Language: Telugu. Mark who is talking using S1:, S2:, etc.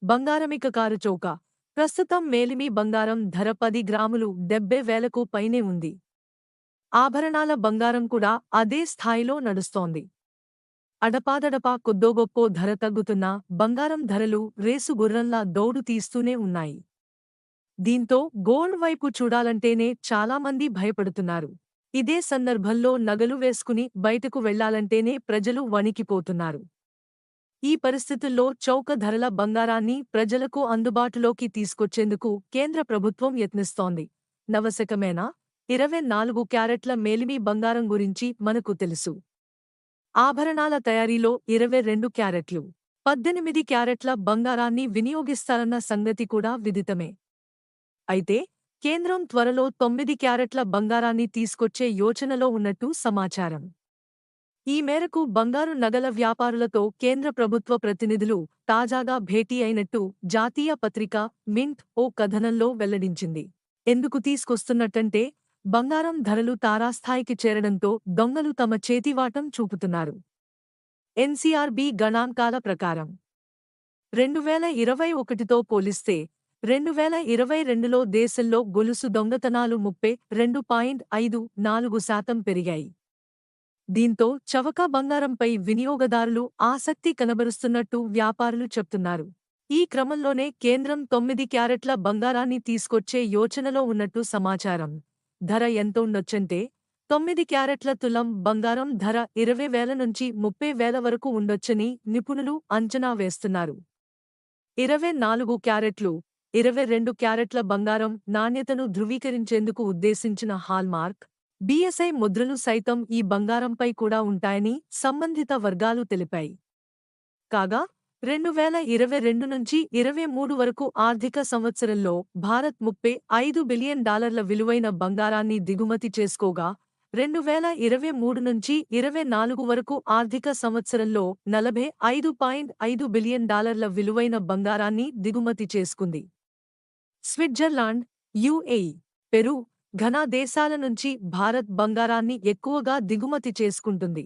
S1: బంగారమిక కారు చౌక. ప్రస్తుతం మేలిమి బంగారం ధర 10 గ్రాములు 70,000కు పైనే ఉంది. ఆభరణాల బంగారం కూడా అదే స్థాయిలో నడుస్తోంది. అడపాదడపా కొద్దోగొప్పో ధర తగ్గుతున్నా బంగారం ధరలు రేసు గుర్రంలా దౌడు తీస్తూనే ఉన్నాయి. దీంతో గోల్డ్ వైపు చూడాలంటేనే చాలామంది భయపడుతున్నారు. ఇదే సందర్భంలో నగలు వేసుకుని బయటకు వెళ్లాలంటేనే ప్రజలు వణికిపోతున్నారు. ఈ పరిస్థితుల్లో చౌక ధరల బంగారాన్ని ప్రజలకు అందుబాటులోకి తీసుకొచ్చేందుకు కేంద్ర ప్రభుత్వం యత్నిస్తోంది. నవశకమేనా? 24 క్యారెట్ల మేలిమి బంగారం గురించి మనకు తెలుసు. ఆభరణాల తయారీలో 22 క్యారెట్లు, 18 క్యారెట్ల బంగారాన్ని వినియోగిస్తారన్న సంగతి కూడా విదితమే. అయితే కేంద్రం త్వరలో 9 క్యారెట్ల బంగారాన్ని తీసుకొచ్చే యోచనలో ఉన్నట్టు సమాచారం. ఈ మేరకు బంగారు నగల వ్యాపారులతో కేంద్ర ప్రభుత్వ ప్రతినిధులు తాజాగా భేటీ అయినట్టు జాతీయ పత్రిక మింట్ ఓ కథనంలో వెల్లడించింది. ఎందుకు తీసుకొస్తున్నట్టంటే బంగారం ధరలు తారాస్థాయికి చేరడంతో దొంగలు తమ చేతివాటం చూపుతున్నారు. ఎన్సీఆర్బీ గణాంకాల ప్రకారం 2021తో పోలిస్తే 2022లో దేశంలో గొలుసు దొంగతనాలు 32.54% పెరిగాయి. దీంతో చవక బంగారంపై వినియోగదారులు ఆసక్తి కనబరుస్తున్నట్టు వ్యాపారులు చెప్తున్నారు. ఈ క్రమంలోనే కేంద్రం 9 క్యారెట్ల బంగారాన్ని తీసుకొచ్చే యోచనలో ఉన్నట్టు సమాచారం. ధర ఎంతుండొచ్చంటే 9 క్యారెట్ల తులం బంగారం ధర 20,000 నుంచి 30,000 వరకు ఉండొచ్చని నిపుణులు అంచనా వేస్తున్నారు. 24 క్యారెట్లు, 22 క్యారెట్ల బంగారం నాణ్యతను ధృవీకరించేందుకు ఉద్దేశించిన హాల్మార్క్, బీఎస్ఐ ముద్రలు సైతం ఈ బంగారంపై కూడా ఉంటాయని సంబంధిత వర్గాలు తెలిపాయి. కాగా 2022 నుంచి 23 వరకు ఆర్థిక సంవత్సరంలో భారత్ $35 బిలియన్ విలువైన బంగారాన్ని దిగుమతి చేసుకోగా 2023 నుంచి 24 వరకు ఆర్థిక సంవత్సరంలో $45.5 బిలియన్ విలువైన బంగారాన్ని దిగుమతి చేసుకుంది. స్విట్జర్లాండ్, యుఏఈ, పెరు, ఘనా దేశాల నుంచి భారత్ బంగారాన్ని ఎక్కువగా దిగుమతి చేసుకుంటుంది.